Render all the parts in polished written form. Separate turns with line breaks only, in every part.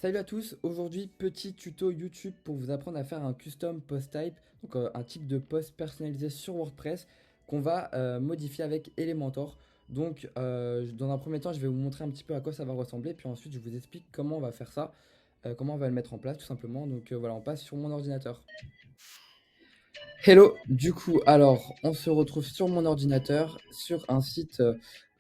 Salut à tous, aujourd'hui petit tuto YouTube pour vous apprendre à faire un custom post type, donc un type de post personnalisé sur WordPress qu'on va modifier avec Elementor. Donc dans un premier temps je vais vous montrer un petit peu à quoi ça va ressembler, puis ensuite je vous explique comment on va faire ça, comment on va le mettre en place tout simplement. Donc voilà, on passe sur mon ordinateur. Hello, du coup alors on se retrouve sur mon ordinateur sur un site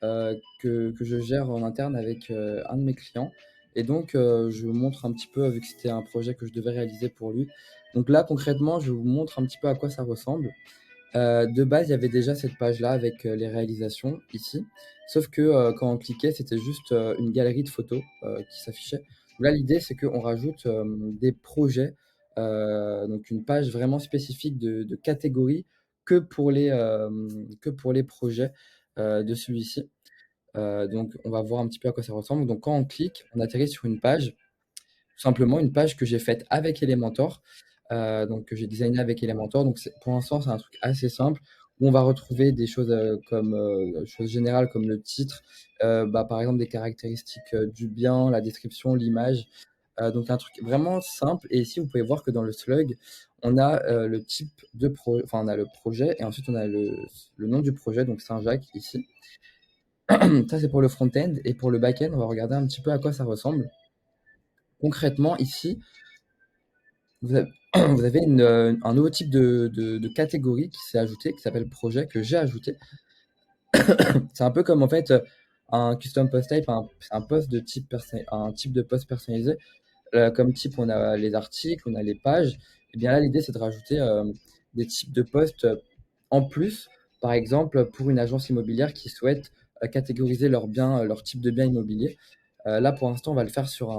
que je gère en interne avec un de mes clients. Et donc je vous montre un petit peu, vu que c'était un projet que je devais réaliser pour lui. Donc là concrètement je vous montre un petit peu à quoi ça ressemble. De base il y avait déjà cette page là avec les réalisations ici. Sauf que quand on cliquait c'était juste une galerie de photos qui s'affichait. Donc là l'idée c'est qu'on rajoute des projets, donc une page vraiment spécifique de catégorie que pour les projets de celui-ci. Donc on va voir un petit peu à quoi ça ressemble. Donc quand on clique, on atterrit sur une page, tout simplement une page que j'ai faite avec Elementor, donc que j'ai designé avec Elementor. Donc pour l'instant, c'est un truc assez simple où on va retrouver des choses comme choses générales comme le titre, par exemple des caractéristiques du bien, la description, l'image. Donc un truc vraiment simple. Et ici, vous pouvez voir que dans le slug, on a le type de enfin on a le projet et ensuite on a le nom du projet, donc Saint-Jacques ici. Ça c'est pour le front-end, et pour le back-end, on va regarder un petit peu à quoi ça ressemble. Concrètement, ici, vous avez, vous avez un nouveau type de catégorie qui s'est ajouté, qui s'appelle projet, que j'ai ajouté. C'est un peu comme en fait un custom post type, c'est un post de type un type de post personnalisé. Comme type, on a les articles, on a les pages. Et bien là, l'idée, c'est de rajouter des types de posts en plus. Par exemple, pour une agence immobilière qui souhaite catégoriser leurs biens, leur type de bien immobilier. Là, pour l'instant, on va le faire sur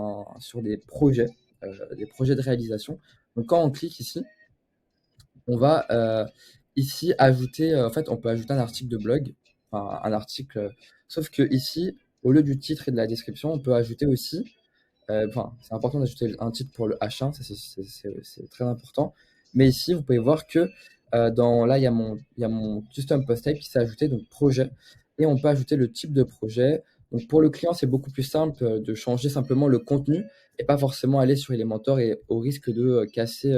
des projets de réalisation. Donc, quand on clique ici, on va ici ajouter, en fait, on peut ajouter un article de blog, enfin, un article, sauf que ici, au lieu du titre et de la description, on peut ajouter aussi, enfin, c'est important d'ajouter un titre pour le H1, ça c'est très important. Mais ici, vous pouvez voir que là, il y a mon custom post type qui s'est ajouté, donc projet, et on peut ajouter le type de projet. Donc pour le client, c'est beaucoup plus simple de changer simplement le contenu et pas forcément aller sur Elementor et au risque de casser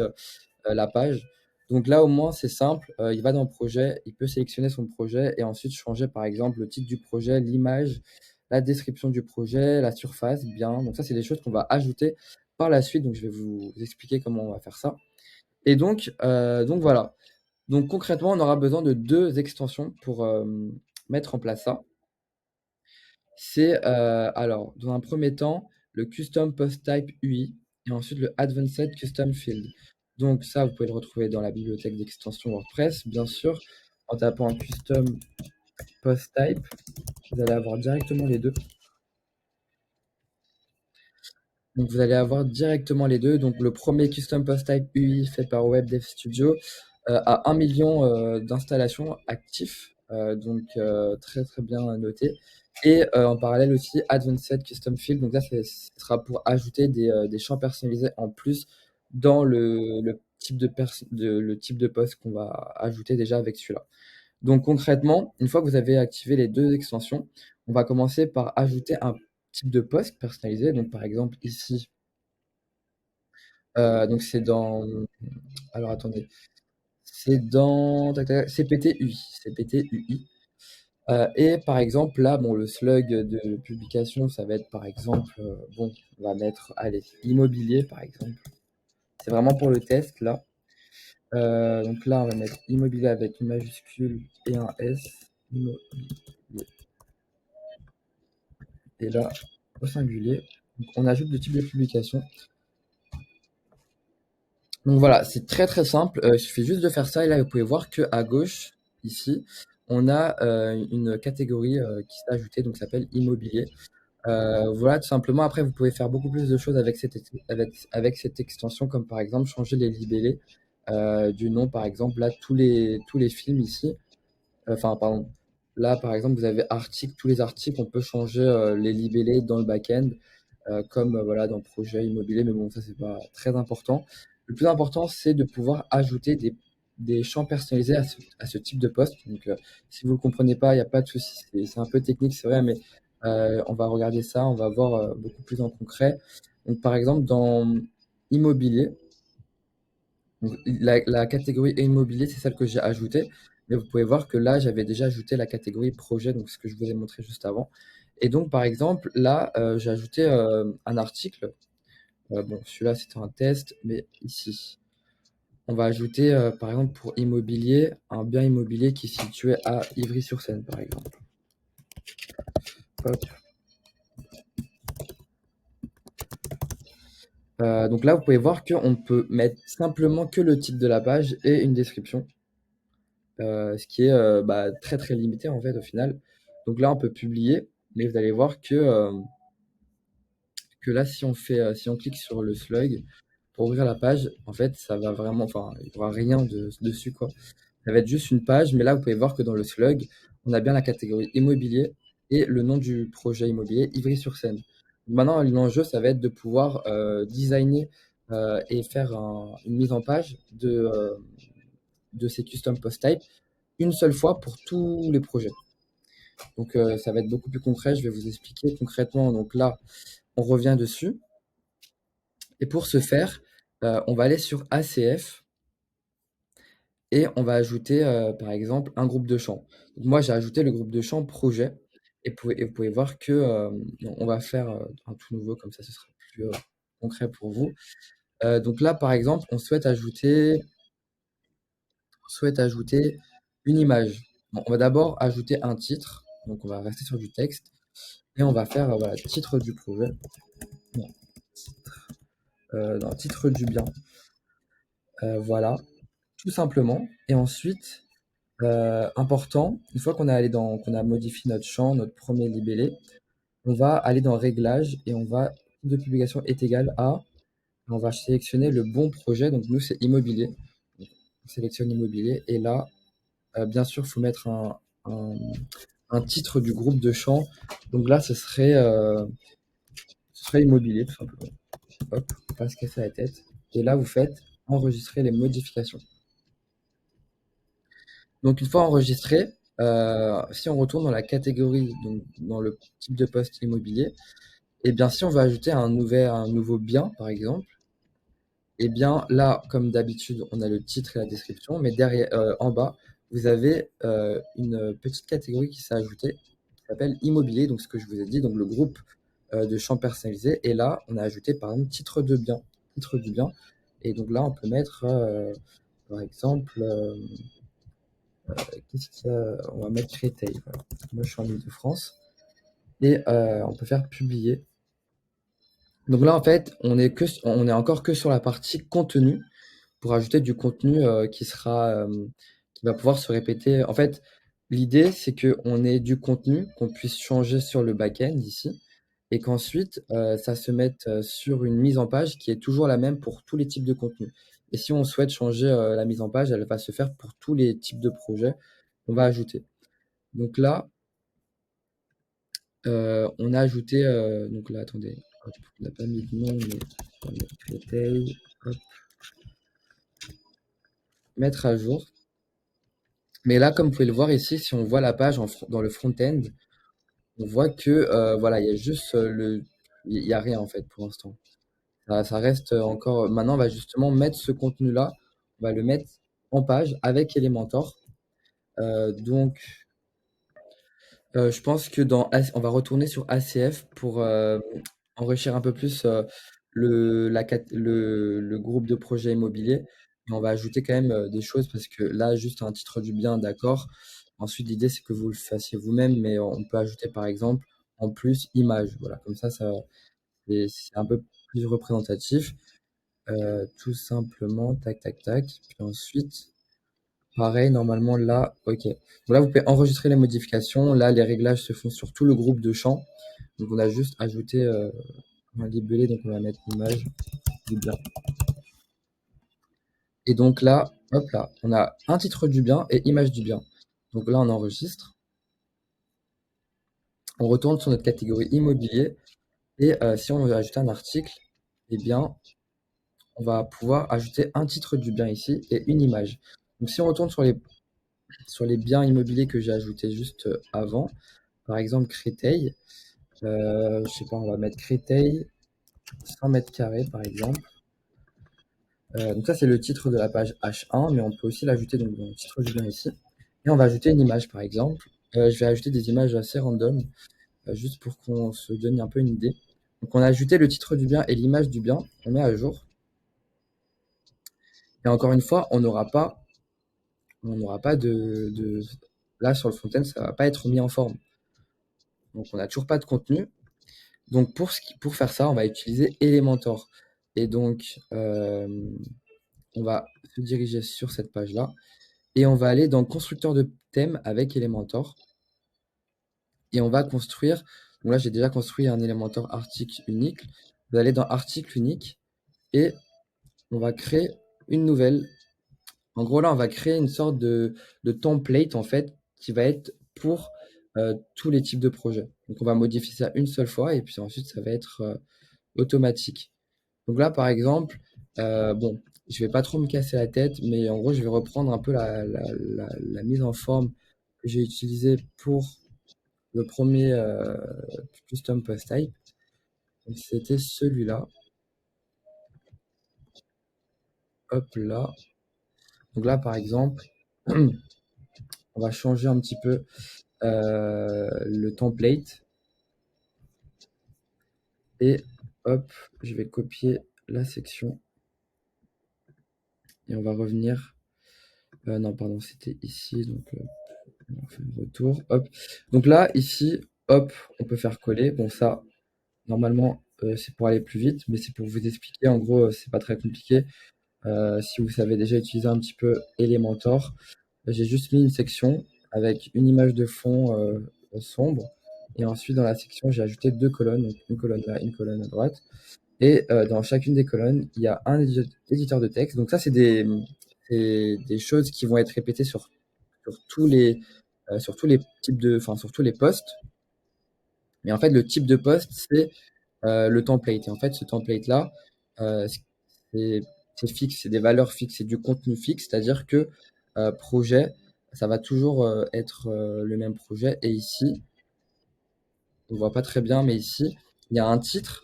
la page. Donc là, au moins, c'est simple. Il va dans le projet, il peut sélectionner son projet et ensuite changer, par exemple, le titre du projet, l'image, la description du projet, la surface, bien. Donc ça, c'est des choses qu'on va ajouter par la suite. Donc je vais vous expliquer comment on va faire ça. Et donc voilà. Donc concrètement, on aura besoin de deux extensions pour mettre en place ça. C'est alors, dans un premier temps, le Custom Post Type UI et ensuite le Advanced Custom Field. Donc ça, vous pouvez le retrouver dans la bibliothèque d'extension WordPress, bien sûr, en tapant Custom Post Type. Vous allez avoir directement les deux. Donc vous allez avoir directement les deux. Donc le premier Custom Post Type UI fait par Web Dev Studio a 1 million d'installations actifs, donc très très bien noté. Et en parallèle aussi Advanced Custom Field, donc là ce sera pour ajouter des champs personnalisés en plus dans le type le type de post qu'on va ajouter déjà avec celui-là. Donc concrètement, une fois que vous avez activé les deux extensions, on va commencer par ajouter un type de post personnalisé. Donc par exemple ici, donc c'est dans, alors attendez, c'est dans CPT-UI, CPT-UI. Et par exemple là, bon, le slug de publication, ça va être par exemple, bon, on va mettre, allez, immobilier par exemple. C'est vraiment pour le test là. Donc là, on va mettre immobilier avec une majuscule et un S. Immobilier. Et là, au singulier. Donc, on ajoute le type de publication. Donc voilà, c'est très très simple. Il suffit juste de faire ça. Et là, vous pouvez voir que à gauche, ici, on a une catégorie qui s'est ajoutée, donc ça s'appelle immobilier. Voilà, tout simplement. Après, vous pouvez faire beaucoup plus de choses avec avec cette extension, comme par exemple changer les libellés du nom. Par exemple, là, tous les films ici, enfin, pardon. Là, par exemple, vous avez articles, tous les articles, on peut changer les libellés dans le back-end, comme voilà, dans le projet immobilier, mais bon, ça, c'est pas très important. Le plus important, c'est de pouvoir ajouter des champs personnalisés à ce type de poste. Donc, si vous ne le comprenez pas, il n'y a pas de souci, c'est un peu technique, c'est vrai, mais on va regarder ça, on va voir beaucoup plus en concret. Donc par exemple dans immobilier, donc la catégorie immobilier, c'est celle que j'ai ajoutée, mais vous pouvez voir que là, j'avais déjà ajouté la catégorie projet, donc ce que je vous ai montré juste avant. Et donc par exemple, là, j'ai ajouté, un article. Bon, celui-là, c'était un test, mais ici, on va ajouter, par exemple, pour immobilier, un bien immobilier qui est situé à Ivry-sur-Seine, par exemple. Hop. Donc là, vous pouvez voir qu'on peut mettre simplement que le titre de la page et une description, ce qui est, bah, très, très limité, en fait, au final. Donc là, on peut publier, mais vous allez voir que là, si on clique sur le slug pour ouvrir la page, en fait, ça va vraiment, enfin, il y aura rien dessus, quoi. Ça va être juste une page, mais là, vous pouvez voir que dans le slug, on a bien la catégorie immobilier et le nom du projet immobilier, Ivry-sur-Seine. Maintenant, l'enjeu, ça va être de pouvoir designer et faire une mise en page de ces custom post type une seule fois pour tous les projets. Donc, ça va être beaucoup plus concret. Je vais vous expliquer concrètement. Donc là, on revient dessus. Et pour ce faire, on va aller sur ACF et on va ajouter, par exemple, un groupe de chant. Donc moi, j'ai ajouté le groupe de chant projet et vous pouvez voir que, on va faire, un tout nouveau comme ça, ce sera plus, concret pour vous. Donc là, par exemple, on souhaite ajouter une image. Bon, on va d'abord ajouter un titre, donc on va rester sur du texte et on va faire, voilà, titre du projet. Non, non, titre du bien, voilà, tout simplement et ensuite, important, une fois qu'on a modifié notre champ, notre premier libellé, on va aller dans Réglages et on va type de publication est égal à, on va sélectionner le bon projet. Donc nous, c'est immobilier. Donc, on sélectionne immobilier et là, bien sûr, il faut mettre un, un titre du groupe de champs. Donc là, ce serait immobilier, tout simplement. Hop, faut pas se casser la tête. Et là, vous faites enregistrer les modifications. Donc une fois enregistré, si on retourne dans la catégorie, donc dans le type de poste immobilier, et bien si on veut ajouter un nouveau bien, par exemple, et bien là, comme d'habitude, on a le titre et la description, mais derrière, en bas, vous avez une petite catégorie qui s'est ajoutée, qui s'appelle immobilier, donc ce que je vous ai dit, donc le groupe de champs personnalisés. Et là, on a ajouté par exemple titre du bien. Et donc là, on peut mettre, par exemple, qu'est-ce qu'il y a? On va mettre Créteil, voilà. Moi, je suis en Île-de-France et on peut faire publier. Donc là, en fait, on est encore que sur la partie contenu pour ajouter du contenu qui va pouvoir se répéter. En fait, l'idée, c'est qu'on ait du contenu qu'on puisse changer sur le back-end ici et qu'ensuite, ça se mette sur une mise en page qui est toujours la même pour tous les types de contenus. Et si on souhaite changer la mise en page, elle va se faire pour tous les types de projets qu'on va ajouter. Donc là, on a ajouté, donc là, attendez, hop, on n'a pas mis de nom, mais on va mettre Créteil, hop, mettre à jour. Mais là, comme vous pouvez le voir ici, si on voit la page dans le front-end, on voit que voilà, il y a juste il y a rien en fait pour l'instant. Ça reste encore. Maintenant, on va justement mettre ce contenu-là, on va le mettre en page avec Elementor. Donc, je pense que on va retourner sur ACF pour enrichir un peu plus le groupe de projets immobiliers. Et on va ajouter quand même des choses parce que là, juste un titre du bien, d'accord. Ensuite, l'idée, c'est que vous le fassiez vous-même, mais on peut ajouter par exemple en plus image. Voilà, comme ça c'est un peu plus représentatif. Tout simplement, tac, tac, tac. Puis ensuite, pareil, normalement là, ok. Donc là, vous pouvez enregistrer les modifications. Là, les réglages se font sur tout le groupe de champs. Donc on a juste ajouté un libellé, donc on va mettre image du bien. Et donc là, hop là, on a un titre du bien et image du bien. Donc là, on enregistre. On retourne sur notre catégorie immobilier et si on veut ajouter un article, eh bien, on va pouvoir ajouter un titre du bien ici et une image. Donc si on retourne sur les biens immobiliers que j'ai ajoutés juste avant, par exemple Créteil, je sais pas, on va mettre Créteil 100 mètres carrés par exemple. Donc ça, c'est le titre de la page H1, mais on peut aussi l'ajouter donc dans le titre du bien ici. Et on va ajouter une image par exemple. Je vais ajouter des images assez random, juste pour qu'on se donne un peu une idée. Donc on a ajouté le titre du bien et l'image du bien, on met à jour. Et encore une fois, on n'aura pas de là sur le front-end, ça va pas être mis en forme. Donc on n'a toujours pas de contenu. Donc pour faire ça, on va utiliser Elementor. Et donc on va se diriger sur cette page-là et on va aller dans le constructeur de thème avec Elementor et on va construire. Donc là, j'ai déjà construit un Elementor article unique. Vous allez dans article unique et on va créer une nouvelle. En gros, là, on va créer une sorte de template en fait qui va être pour tous les types de projets. Donc on va modifier ça une seule fois et puis ensuite ça va être automatique. Donc là, par exemple, bon, je vais pas trop me casser la tête, mais en gros, je vais reprendre un peu la mise en forme que j'ai utilisée pour le premier custom post type. Donc c'était celui-là. Hop là. Donc là, par exemple, on va changer un petit peu le template et hop, je vais copier la section et on va revenir. Non, pardon, c'était ici. Donc on fait un retour. Hop. Donc là, ici, hop, on peut faire coller. Bon, ça, normalement, c'est pour aller plus vite, mais c'est pour vous expliquer. En gros, c'est pas très compliqué. Si vous savez déjà utiliser un petit peu Elementor, j'ai juste mis une section avec une image de fond sombre. Et ensuite, dans la section, j'ai ajouté deux colonnes, donc une colonne là, une colonne à droite. Et dans chacune des colonnes, il y a un éditeur de texte. Donc ça, c'est des choses qui vont être répétées sur tous les types enfin, sur tous les postes. Mais en fait, le type de poste, c'est le template. Et en fait, ce template-là, euh, c'est c'est fixe, c'est des valeurs fixes, c'est du contenu fixe, c'est-à-dire que projet, ça va toujours être le même projet. Et ici, on voit pas très bien, mais ici, il y a un titre.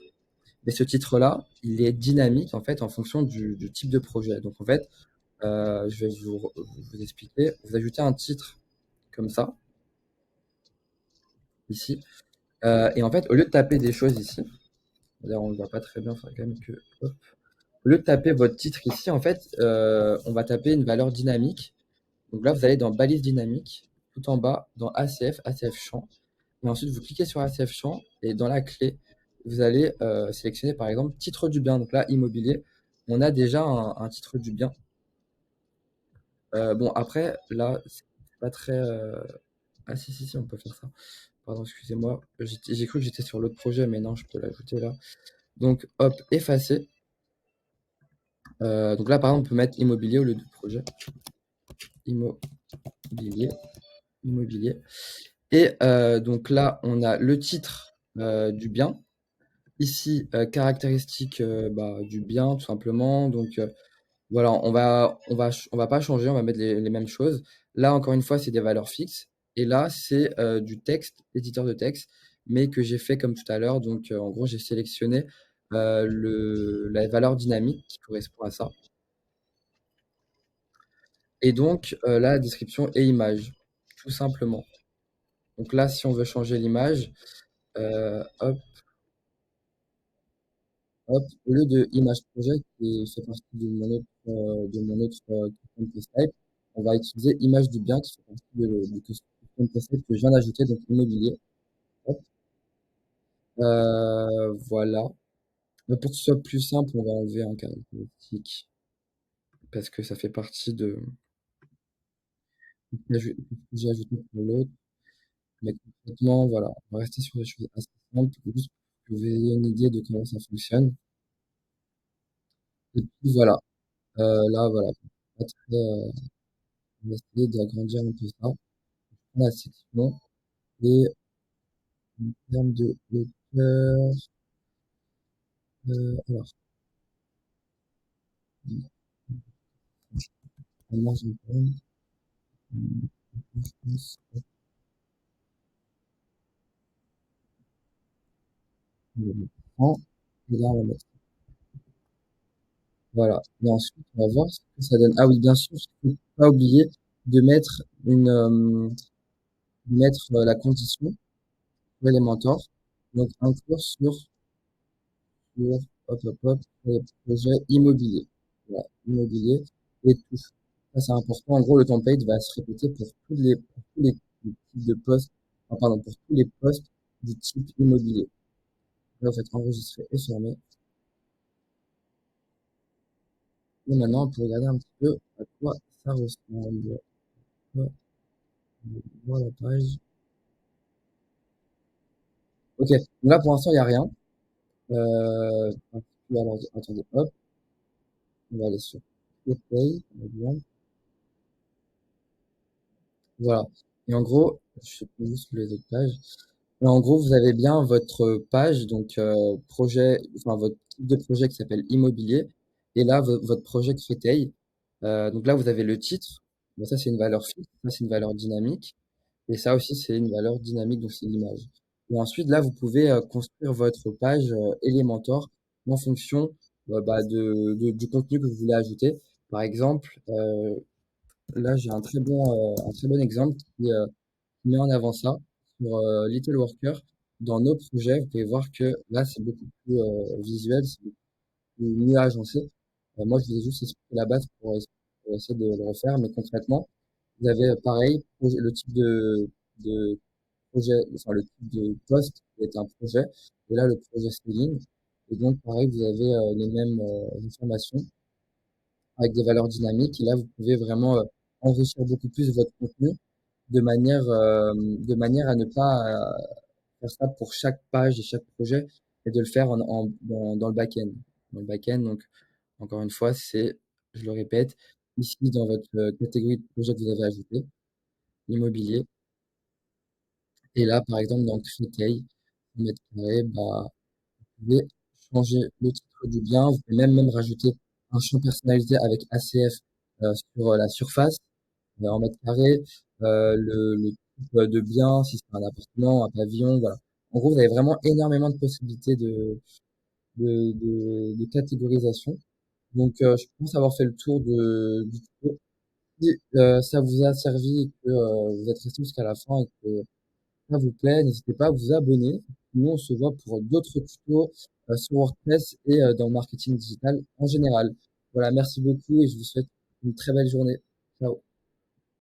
Et ce titre-là, il est dynamique en fait en fonction du type de projet. Donc en fait, je vais vous expliquer. Vous ajoutez un titre comme ça, ici. Et en fait, au lieu de taper des choses ici, d'ailleurs on ne le voit pas très bien, il faudrait quand même que. Hop. Au lieu de taper votre titre ici, en fait, on va taper une valeur dynamique. Donc là, vous allez dans balise dynamique, tout en bas, dans ACF, ACF champ. Et ensuite, vous cliquez sur ACF champ et dans la clé, vous allez sélectionner par exemple titre du bien. Donc là, immobilier, on a déjà un titre du bien. Bon, après, là, c'est pas très. Ah, si, si, si, on peut faire ça. Pardon, excusez-moi. J'ai cru que j'étais sur l'autre projet, mais non, je peux l'ajouter là. Donc, hop, effacer. Donc là, par exemple, on peut mettre immobilier au lieu de projet. Immobilier. Immobilier. Et donc là, on a le titre du bien. Ici, caractéristiques du bien, tout simplement. Donc voilà, on va pas changer, on va mettre les mêmes choses. Là, encore une fois, c'est des valeurs fixes. Et là, c'est du texte, éditeur de texte, mais que j'ai fait comme tout à l'heure. Donc en gros, j'ai sélectionné la valeur dynamique qui correspond à ça. Et donc la description et image, tout simplement. Donc là, si on veut changer l'image, hop, hop, au lieu de image projet qui fait partie de mon autre custom post type, on va utiliser image du bien qui fait partie du custom post type que je viens d'ajouter, donc immobilier. Hop, voilà. Mais pour que ce soit plus simple, on va enlever un caractéristique parce que ça fait partie de ce que j'ai ajouté pour l'autre. Mais concrètement, voilà, on va rester sur des choses assez simples, juste pour que vous ayez une idée de comment ça fonctionne. Et puis voilà, là, voilà, pas très, on va essayer d'agrandir un peu ça. La section et en termes de hauteur, alors, normalement, j'ai quand même, je pense, le prend. Et là, on va mettre, voilà. Et ensuite, on va voir ce que ça donne. Ah oui, bien sûr, il faut pas oublier de mettre la condition pour Elementor. Donc, inclure sur, hop, les projets immobiliers. Voilà, immobilier et tout. Ça, c'est important. En gros, le template va se répéter pour tous les types de postes, enfin, pardon, pour tous les postes du type immobilier. Là, vous faites enregistrer et fermer. Et maintenant, on peut regarder un petit peu à quoi ça ressemble. Hop, on va voir la page. Ok, donc là, pour l'instant, il n'y a rien. Alors, attendez, hop, on va aller sur Play, par exemple. Voilà. Et en gros, je sais plus juste les autres pages. Mais en gros, vous avez bien votre page, donc projet, enfin votre type de projet qui s'appelle immobilier, et là votre projet Créteil. Donc là, vous avez le titre. Bon, ça c'est une valeur fixe, ça c'est une valeur dynamique, et ça aussi c'est une valeur dynamique, donc c'est l'image. Et ensuite, là, vous pouvez construire votre page Elementor en fonction du contenu que vous voulez ajouter. Par exemple, là j'ai un très bon exemple qui met en avant ça sur Little Worker. Dans nos projets, vous pouvez voir que là, c'est beaucoup plus visuel, c'est beaucoup plus mieux agencé. Moi, je vous ai juste expliqué la base pour essayer de le refaire, mais concrètement, vous avez pareil, le type de projet, enfin le type de poste qui est un projet, et là, le projet Scaling. Et donc, pareil, vous avez les mêmes informations avec des valeurs dynamiques, et là, vous pouvez vraiment enrichir beaucoup plus votre contenu de manière à ne pas faire ça pour chaque page et chaque projet et de le faire dans le back-end. Dans le back-end, donc, encore une fois, je le répète, ici, dans votre catégorie de projet que vous avez ajouté, immobilier. Et là, par exemple, dans Créteil, mètre carré, bah, vous pouvez changer le titre du bien. Vous pouvez même rajouter un champ personnalisé avec ACF sur la surface en mètre carré, le type de bien, si c'est un appartement, un pavillon, voilà. En gros, vous avez vraiment énormément de possibilités de catégorisation. Donc, je pense avoir fait le tour du tuto. Si ça vous a servi et que vous êtes resté jusqu'à la fin et que ça vous plaît, n'hésitez pas à vous abonner. Nous, on se voit pour d'autres tutos sur WordPress et dans le marketing digital en général. Voilà, merci beaucoup et je vous souhaite une très belle journée. Ciao.